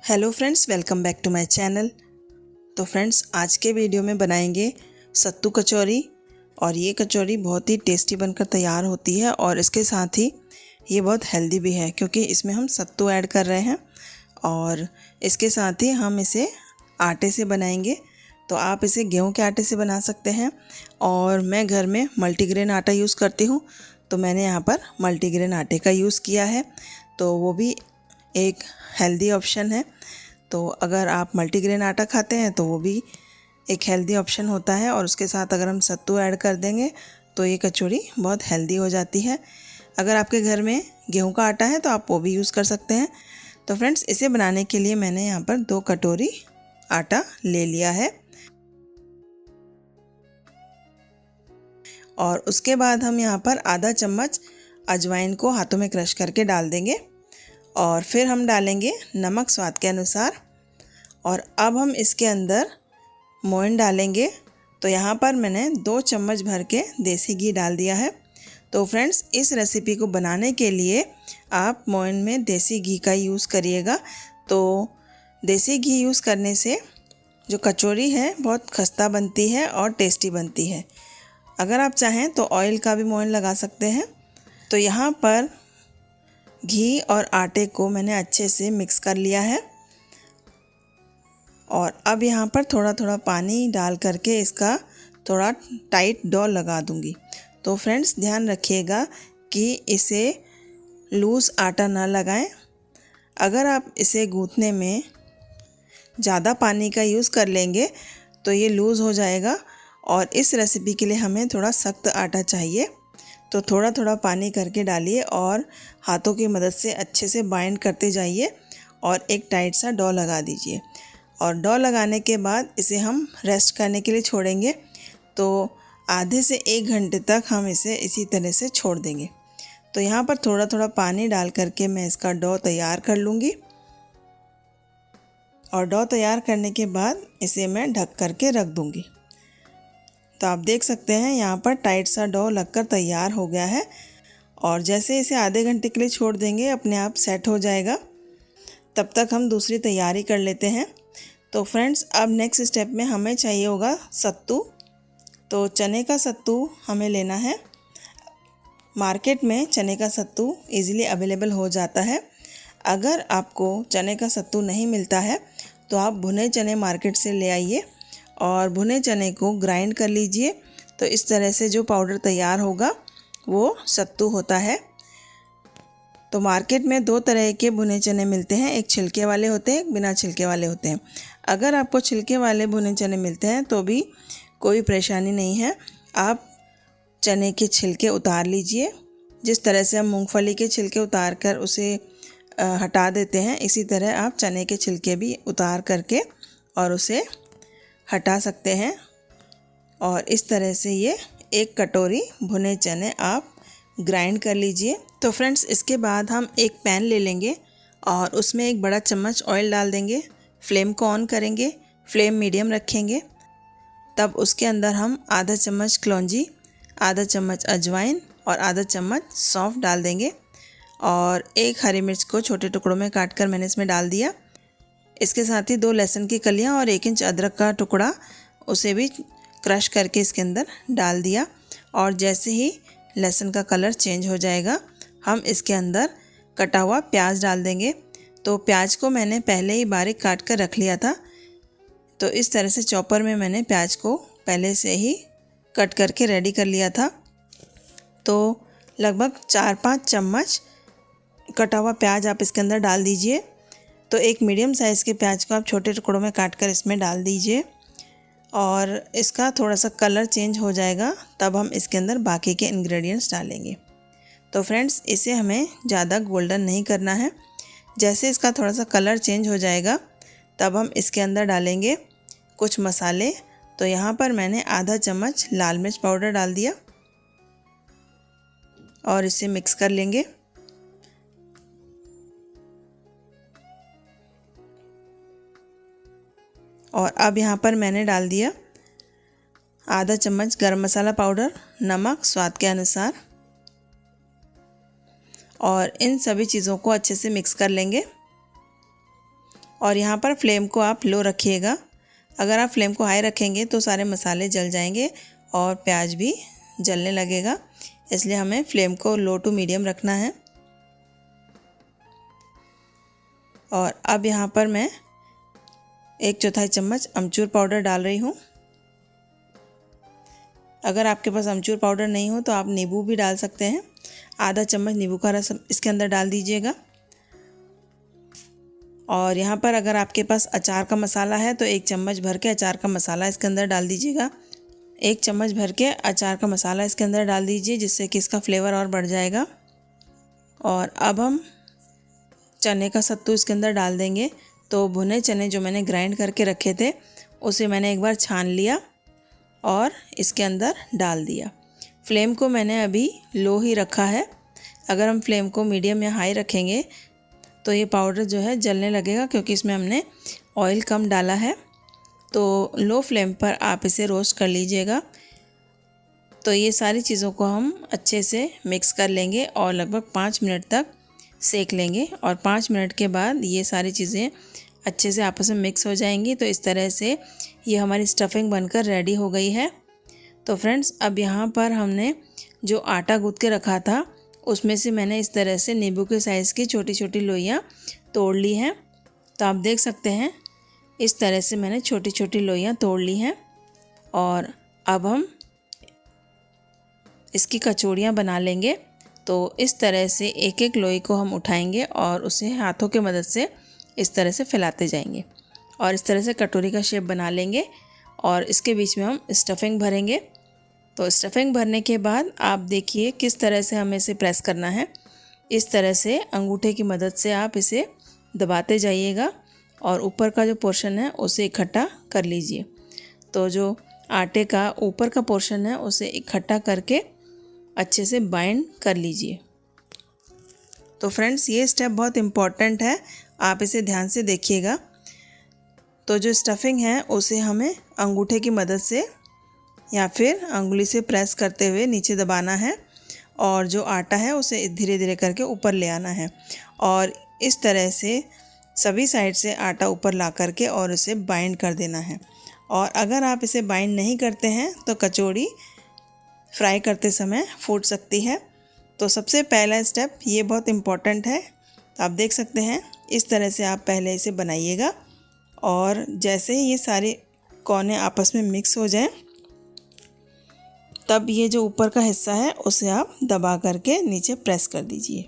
Hello friends, welcome back to my channel. तो friends, आज के वीडियो में बनाएंगे सत्तू कचौरी। और ये कचौरी बहुत ही टेस्टी बनकर तैयार होती है और इसके साथ ही ये बहुत हेल्दी भी है क्योंकि इसमें हम सत्तू ऐड कर रहे हैं। और इसके साथ ही हम इसे आटे से बनाएंगे। तो आप इसे गेहूं के आटे से बना सकते हैं और मैं घर में मल्टीग्रेन आटा यूज़ करती हूँ, तो मैंने यहाँ पर मल्टीग्रेन आटे का यूज़ किया है। तो वो भी एक हेल्दी ऑप्शन है। तो अगर आप मल्टीग्रेन आटा खाते हैं तो वो भी एक हेल्दी ऑप्शन होता है। और उसके साथ अगर हम सत्तू ऐड कर देंगे तो ये कचौरी बहुत हेल्दी हो जाती है। अगर आपके घर में गेहूं का आटा है तो आप वो भी यूज़ कर सकते हैं। तो फ्रेंड्स, इसे बनाने के लिए मैंने यहाँ पर 2 कटोरी आटा ले लिया है। और उसके बाद हम यहाँ पर आधा चम्मच अजवाइन को हाथों में क्रश करके डाल देंगे। और फिर हम डालेंगे नमक स्वाद के अनुसार। और अब हम इसके अंदर मोयन डालेंगे। तो यहाँ पर मैंने 2 चम्मच भर के देसी घी डाल दिया है। तो फ्रेंड्स, इस रेसिपी को बनाने के लिए आप मोयन में देसी घी का यूज़ करिएगा। तो देसी घी यूज़ करने से जो कचौरी है बहुत खस्ता बनती है और टेस्टी बनती है। अगर आप चाहें तो ऑयल का भी मोयन लगा सकते हैं। तो यहाँ पर घी और आटे को मैंने अच्छे से मिक्स कर लिया है। और अब यहाँ पर थोड़ा थोड़ा पानी डाल करके इसका थोड़ा टाइट डो लगा दूँगी। तो फ्रेंड्स, ध्यान रखिएगा कि इसे लूज़ आटा ना लगाएं। अगर आप इसे गूँथने में ज़्यादा पानी का यूज़ कर लेंगे तो ये लूज़ हो जाएगा। और इस रेसिपी के लिए हमें थोड़ा सख्त आटा चाहिए। तो थोड़ा थोड़ा पानी करके डालिए और हाथों की मदद से अच्छे से बाइंड करते जाइए और एक टाइट सा डो लगा दीजिए। और डो लगाने के बाद इसे हम रेस्ट करने के लिए छोड़ेंगे। तो आधे से 1 घंटे तक हम इसे इसी तरह से छोड़ देंगे। तो यहाँ पर थोड़ा थोड़ा पानी डाल करके मैं इसका डो तैयार कर लूँगी। और डो तैयार करने के बाद इसे मैं ढक करके रख दूँगी। तो आप देख सकते हैं यहाँ पर टाइट सा डो लगकर तैयार हो गया है। और जैसे इसे आधे घंटे के लिए छोड़ देंगे अपने आप सेट हो जाएगा। तब तक हम दूसरी तैयारी कर लेते हैं। तो फ्रेंड्स, अब नेक्स्ट स्टेप में हमें चाहिए होगा सत्तू। तो चने का सत्तू हमें लेना है। मार्केट में चने का सत्तू इजीली अवेलेबल हो जाता है। अगर आपको चने का सत्तू नहीं मिलता है तो आप भुने चने मार्केट से ले आइए और भुने चने को ग्राइंड कर लीजिए। तो इस तरह से जो पाउडर तैयार होगा वो सत्तू होता है। तो मार्केट में 2 तरह के भुने चने मिलते हैं, एक छिलके वाले होते हैं, एक बिना छिलके वाले होते हैं। अगर आपको छिलके वाले भुने चने मिलते हैं तो भी कोई परेशानी नहीं है। आप चने के छिलके उतार लीजिए। जिस तरह से हम मूंगफली के छिलके उतार कर उसे हटा देते हैं, इसी तरह आप चने के छिलके भी उतार करके और उसे हटा सकते हैं। और इस तरह से ये 1 कटोरी भुने चने आप ग्राइंड कर लीजिए। तो फ्रेंड्स, इसके बाद हम एक पैन ले लेंगे और उसमें 1 बड़ा चम्मच ऑयल डाल देंगे। फ्लेम को ऑन करेंगे, फ्लेम मीडियम रखेंगे। तब उसके अंदर हम आधा चम्मच कलौंजी, आधा चम्मच अजवाइन और आधा चम्मच सौंफ डाल देंगे। और 1 हरी मिर्च को छोटे टुकड़ों में काट कर मैंने इसमें डाल दिया। इसके साथ ही 2 लहसुन की कलियां और 1 इंच अदरक का टुकड़ा, उसे भी क्रश करके इसके अंदर डाल दिया। और जैसे ही लहसुन का कलर चेंज हो जाएगा हम इसके अंदर कटा हुआ प्याज डाल देंगे। तो प्याज को मैंने पहले ही बारीक काट कर रख लिया था। तो इस तरह से चॉपर में मैंने प्याज को पहले से ही कट करके रेडी कर लिया था। तो लगभग 4-5 चम्मच कटा हुआ प्याज आप इसके अंदर डाल दीजिए। तो एक मीडियम साइज़ के प्याज को आप छोटे टुकड़ों में काट कर इसमें डाल दीजिए। और इसका थोड़ा सा कलर चेंज हो जाएगा तब हम इसके अंदर बाकी के इंग्रेडिएंट्स डालेंगे। तो फ्रेंड्स, इसे हमें ज़्यादा गोल्डन नहीं करना है। जैसे इसका थोड़ा सा कलर चेंज हो जाएगा तब हम इसके अंदर डालेंगे कुछ मसाले। तो यहाँ पर मैंने आधा चम्मच लाल मिर्च पाउडर डाल दिया और इसे मिक्स कर लेंगे। और अब यहाँ पर मैंने डाल दिया आधा चम्मच गरम मसाला पाउडर, नमक स्वाद के अनुसार। और इन सभी चीज़ों को अच्छे से मिक्स कर लेंगे। और यहाँ पर फ्लेम को आप लो रखिएगा। अगर आप फ्लेम को हाई रखेंगे तो सारे मसाले जल जाएंगे और प्याज भी जलने लगेगा, इसलिए हमें फ्लेम को लो टू मीडियम रखना है। और अब यहाँ पर मैं 1/4 चम्मच अमचूर पाउडर डाल रही हूँ। अगर आपके पास अमचूर पाउडर नहीं हो तो आप नींबू भी डाल सकते हैं। आधा चम्मच नींबू का रस इसके अंदर डाल दीजिएगा। और यहाँ पर अगर आपके पास अचार का मसाला है तो 1 चम्मच भर के अचार का मसाला इसके अंदर डाल दीजिएगा। 1 चम्मच भर के अचार का मसाला इसके अंदर डाल दीजिए, जिससे कि इसका फ्लेवर और बढ़ जाएगा। और अब हम चने का सत्तू इसके अंदर डाल देंगे। तो भुने चने जो मैंने ग्राइंड करके रखे थे उसे मैंने एक बार छान लिया और इसके अंदर डाल दिया। फ्लेम को मैंने अभी लो ही रखा है। अगर हम फ्लेम को मीडियम या हाई रखेंगे तो ये पाउडर जो है जलने लगेगा, क्योंकि इसमें हमने ऑयल कम डाला है। तो लो फ्लेम पर आप इसे रोस्ट कर लीजिएगा। तो ये सारी चीज़ों को हम अच्छे से मिक्स कर लेंगे और लगभग 5 मिनट तक सेक लेंगे। और 5 मिनट के बाद ये सारी चीज़ें अच्छे से आपस में मिक्स हो जाएंगी। तो इस तरह से ये हमारी स्टफिंग बनकर रेडी हो गई है। तो फ्रेंड्स, अब यहाँ पर हमने जो आटा गूँथ के रखा था उसमें से मैंने इस तरह से नींबू के साइज़ की छोटी छोटी लोइयाँ तोड़ ली हैं। तो आप देख सकते हैं इस तरह से मैंने छोटी छोटी लोइयाँ तोड़ ली हैं। और अब हम इसकी कचौड़ियाँ बना लेंगे। तो इस तरह से एक एक लोई को हम उठाएंगे और उसे हाथों की मदद से इस तरह से फैलाते जाएंगे और इस तरह से कटोरी का शेप बना लेंगे। और इसके बीच में हम स्टफिंग भरेंगे। तो स्टफिंग भरने के बाद आप देखिए किस तरह से हमें इसे प्रेस करना है। इस तरह से अंगूठे की मदद से आप इसे दबाते जाइएगा और ऊपर का जो पोर्शन है उसे इकट्ठा कर लीजिए। तो जो आटे का ऊपर का पोर्शन है उसे इकट्ठा करके अच्छे से बाइंड कर लीजिए। तो फ्रेंड्स, ये स्टेप बहुत इम्पॉर्टेंट है, आप इसे ध्यान से देखिएगा। तो जो स्टफिंग है उसे हमें अंगूठे की मदद से या फिर अंगुली से प्रेस करते हुए नीचे दबाना है और जो आटा है उसे धीरे धीरे करके ऊपर ले आना है। और इस तरह से सभी साइड से आटा ऊपर ला करके और उसे बाइंड कर देना है। और अगर आप इसे बाइंड नहीं करते हैं तो कचौड़ी फ्राई करते समय फूट सकती है। तो सबसे पहला स्टेप ये बहुत इम्पॉर्टेंट है। तो आप देख सकते हैं इस तरह से आप पहले इसे बनाइएगा और जैसे ही ये सारे कोने आपस में मिक्स हो जाएं तब ये जो ऊपर का हिस्सा है उसे आप दबा करके नीचे प्रेस कर दीजिए।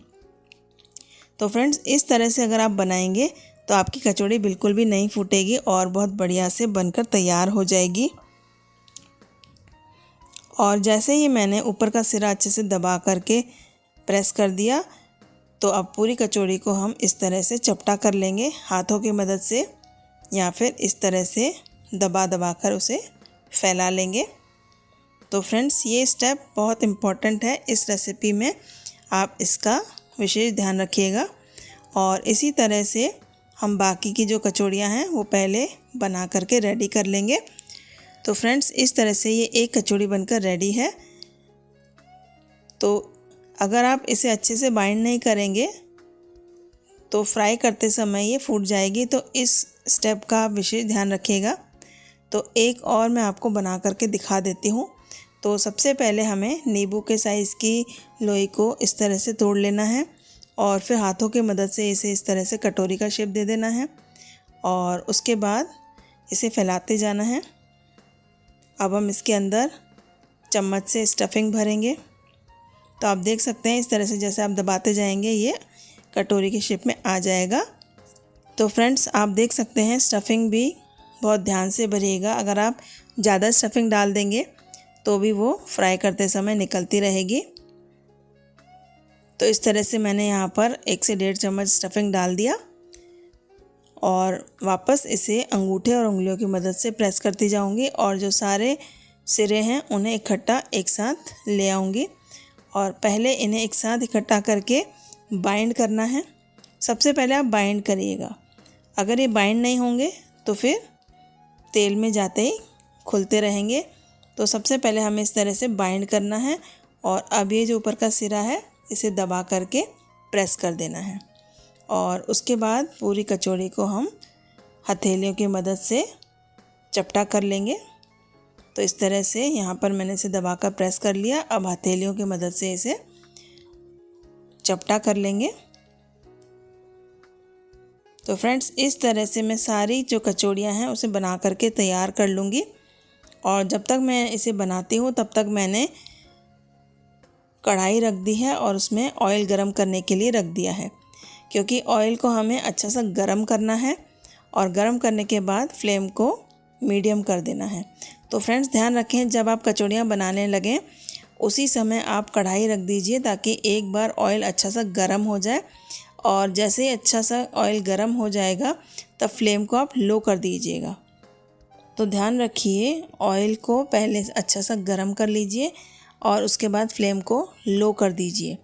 तो फ्रेंड्स, इस तरह से अगर आप बनाएंगे तो आपकी कचौड़ी बिल्कुल भी नहीं फूटेगी और बहुत बढ़िया से बनकर तैयार हो जाएगी। और जैसे ही मैंने ऊपर का सिरा अच्छे से दबा करके प्रेस कर दिया तो अब पूरी कचौड़ी को हम इस तरह से चपटा कर लेंगे हाथों की मदद से या फिर इस तरह से दबा दबा कर उसे फैला लेंगे। तो फ्रेंड्स, ये स्टेप बहुत इम्पॉर्टेंट है इस रेसिपी में, आप इसका विशेष ध्यान रखिएगा। और इसी तरह से हम बाकी की जो कचौड़ियाँ हैं वो पहले बना करके रेडी कर लेंगे। तो फ्रेंड्स, इस तरह से ये एक कचौड़ी बनकर रेडी है। तो अगर आप इसे अच्छे से बाइंड नहीं करेंगे तो फ्राई करते समय ये फूट जाएगी। तो इस स्टेप का आप विशेष ध्यान रखिएगा। तो एक और मैं आपको बना करके दिखा देती हूँ। तो सबसे पहले हमें नींबू के साइज़ की लोई को इस तरह से तोड़ लेना है और फिर हाथों की मदद से इसे इस तरह से कटोरी का शेप दे देना है और उसके बाद इसे फैलाते जाना है। अब हम इसके अंदर चम्मच से स्टफिंग भरेंगे। तो आप देख सकते हैं इस तरह से जैसे आप दबाते जाएंगे ये कटोरी के शेप में आ जाएगा। तो फ्रेंड्स, आप देख सकते हैं स्टफिंग भी बहुत ध्यान से भरिएगा। अगर आप ज़्यादा स्टफिंग डाल देंगे तो भी वो फ्राई करते समय निकलती रहेगी। तो इस तरह से मैंने यहाँ पर 1 से 1.5 चम्मच स्टफिंग डाल दिया और वापस इसे अंगूठे और उंगलियों की मदद से प्रेस करती जाऊँगी और जो सारे सिरे हैं उन्हें इकट्ठा एक साथ ले आऊँगी। और पहले इन्हें एक साथ इकट्ठा करके बाइंड करना है। सबसे पहले आप बाइंड करिएगा। अगर ये बाइंड नहीं होंगे तो फिर तेल में जाते ही खुलते रहेंगे। तो सबसे पहले हमें इस तरह से बाइंड करना है और अब ये जो ऊपर का सिरा है इसे दबा करके प्रेस कर देना है। और उसके बाद पूरी कचौड़ी को हम हथेलियों की मदद से चपटा कर लेंगे। तो इस तरह से यहाँ पर मैंने इसे दबाकर प्रेस कर लिया। अब हथेलियों की मदद से इसे चपटा कर लेंगे। तो फ्रेंड्स इस तरह से मैं सारी जो कचौड़ियाँ हैं उसे बना करके तैयार कर लूँगी। और जब तक मैं इसे बनाती हूँ तब तक मैंने कढ़ाई रख दी है और उसमें ऑयल गरम करने के लिए रख दिया है, क्योंकि ऑयल को हमें अच्छा सा गरम करना है और गरम करने के बाद फ्लेम को मीडियम कर देना है। तो फ्रेंड्स ध्यान रखें, जब आप कचौड़ियाँ बनाने लगें उसी समय आप कढ़ाई रख दीजिए, ताकि एक बार ऑयल अच्छा सा गरम हो जाए। और जैसे ही अच्छा सा ऑयल गरम हो जाएगा तब फ्लेम को आप लो कर दीजिएगा। तो ध्यान रखिए, ऑयल को पहले अच्छा सा गरम कर लीजिए और उसके बाद फ्लेम को लो कर दीजिए।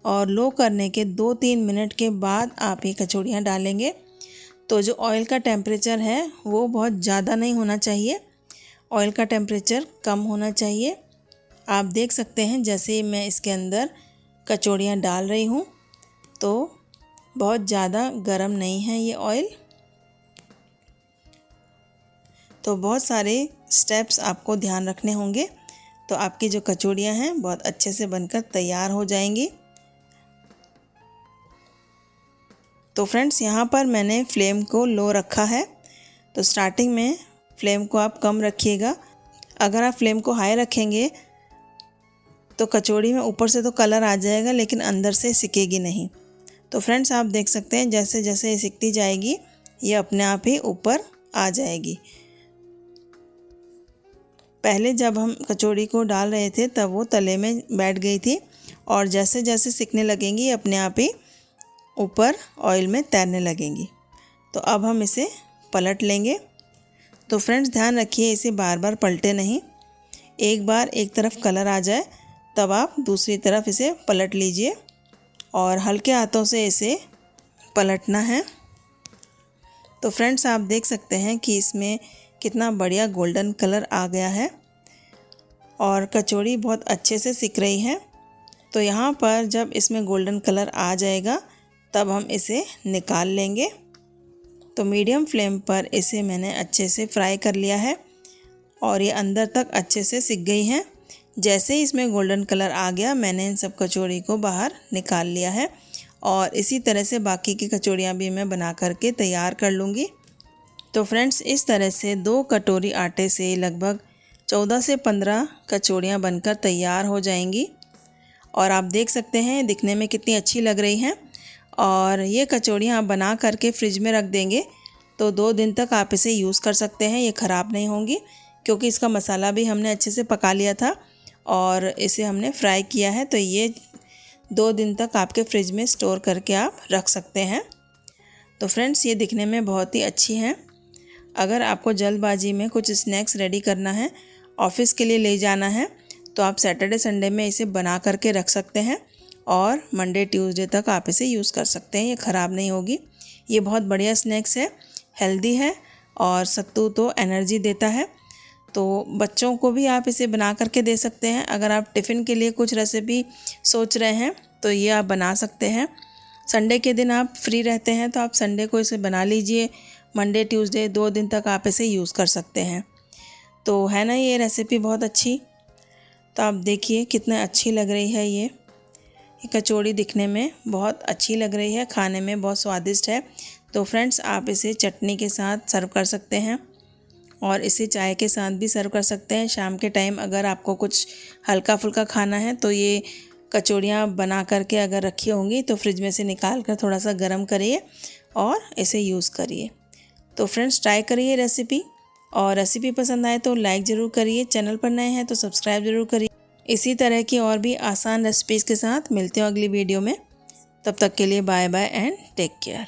और लो करने के 2-3 मिनट के बाद आप ये कचौड़ियाँ डालेंगे। तो जो ऑयल का टेम्परेचर है वो बहुत ज़्यादा नहीं होना चाहिए, ऑयल का टेम्परेचर कम होना चाहिए। आप देख सकते हैं जैसे मैं इसके अंदर कचौड़ियाँ डाल रही हूँ तो बहुत ज़्यादा गरम नहीं है ये ऑयल। तो बहुत सारे स्टेप्स आपको ध्यान रखने होंगे, तो आपकी जो कचौड़ियाँ हैं बहुत अच्छे से बनकर तैयार हो जाएंगी। तो फ्रेंड्स यहाँ पर मैंने फ्लेम को लो रखा है। तो स्टार्टिंग में फ्लेम को आप कम रखिएगा। अगर आप फ्लेम को हाई रखेंगे तो कचौड़ी में ऊपर से तो कलर आ जाएगा लेकिन अंदर से सिकेगी नहीं। तो फ्रेंड्स आप देख सकते हैं जैसे जैसे ये सिकती जाएगी ये अपने आप ही ऊपर आ जाएगी। पहले जब हम कचौड़ी को डाल रहे थे तब वो तले में बैठ गई थी, और जैसे जैसे सिकने लगेंगी अपने आप ही ऊपर ऑयल में तैरने लगेंगी। तो अब हम इसे पलट लेंगे। तो फ्रेंड्स ध्यान रखिए, इसे बार बार पलटे नहीं। एक बार एक तरफ कलर आ जाए तब आप दूसरी तरफ इसे पलट लीजिए और हल्के हाथों से इसे पलटना है। तो फ्रेंड्स आप देख सकते हैं कि इसमें कितना बढ़िया गोल्डन कलर आ गया है और कचौड़ी बहुत अच्छे से सिक रही है। तो यहाँ पर जब इसमें गोल्डन कलर आ जाएगा तब हम इसे निकाल लेंगे। तो मीडियम फ्लेम पर इसे मैंने अच्छे से फ्राई कर लिया है और ये अंदर तक अच्छे से सिक गई हैं। जैसे ही इसमें गोल्डन कलर आ गया मैंने इन सब कचौड़ी को बाहर निकाल लिया है और इसी तरह से बाकी की कचौड़ियाँ भी मैं बना करके तैयार कर लूँगी। तो फ्रेंड्स इस तरह से 2 कटोरी आटे से लगभग 14 से 15 कचौड़ियाँ बनकर तैयार हो जाएंगी। और आप देख सकते हैं दिखने में कितनी अच्छी लग रही हैं। और ये कचौड़ियाँ आप बना करके फ्रिज में रख देंगे तो 2 दिन तक आप इसे यूज़ कर सकते हैं, ये ख़राब नहीं होंगी, क्योंकि इसका मसाला भी हमने अच्छे से पका लिया था और इसे हमने फ्राई किया है। तो ये 2 दिन तक आपके फ्रिज में स्टोर करके आप रख सकते हैं। तो फ्रेंड्स ये दिखने में बहुत ही अच्छी हैं। अगर आपको जल्दबाजी में कुछ स्नैक्स रेडी करना है, ऑफिस के लिए ले जाना है, तो आप सैटरडे संडे में इसे बना करके रख सकते हैं और मंडे ट्यूसडे तक आप इसे यूज़ कर सकते हैं, ये ख़राब नहीं होगी। ये बहुत बढ़िया स्नैक्स है, हेल्दी है और सत्तू तो एनर्जी देता है। तो बच्चों को भी आप इसे बना करके दे सकते हैं। अगर आप टिफ़िन के लिए कुछ रेसिपी सोच रहे हैं तो ये आप बना सकते हैं। संडे के दिन आप फ्री रहते हैं तो आप संडे को इसे बना लीजिए, मंडे ट्यूसडे 2 दिन तक आप इसे यूज़ कर सकते हैं। तो है ना ये रेसिपी बहुत अच्छी। तो आप देखिए कितना अच्छी लग रही है ये कचौड़ी, दिखने में बहुत अच्छी लग रही है, खाने में बहुत स्वादिष्ट है। तो फ्रेंड्स आप इसे चटनी के साथ सर्व कर सकते हैं और इसे चाय के साथ भी सर्व कर सकते हैं। शाम के टाइम अगर आपको कुछ हल्का फुल्का खाना है तो ये कचौड़ियाँ बना करके अगर रखी होंगी तो फ्रिज में से निकाल कर थोड़ा सा गर्म करिए और इसे यूज़ करिए। तो फ्रेंड्स ट्राई करिए रेसिपी, और रेसिपी पसंद आए तो लाइक ज़रूर करिए, चैनल पर नए हैं तो सब्सक्राइब ज़रूर करिए। इसी तरह की और भी आसान रेसिपीज़ के साथ मिलते हो अगली वीडियो में। तब तक के लिए bye bye and take care.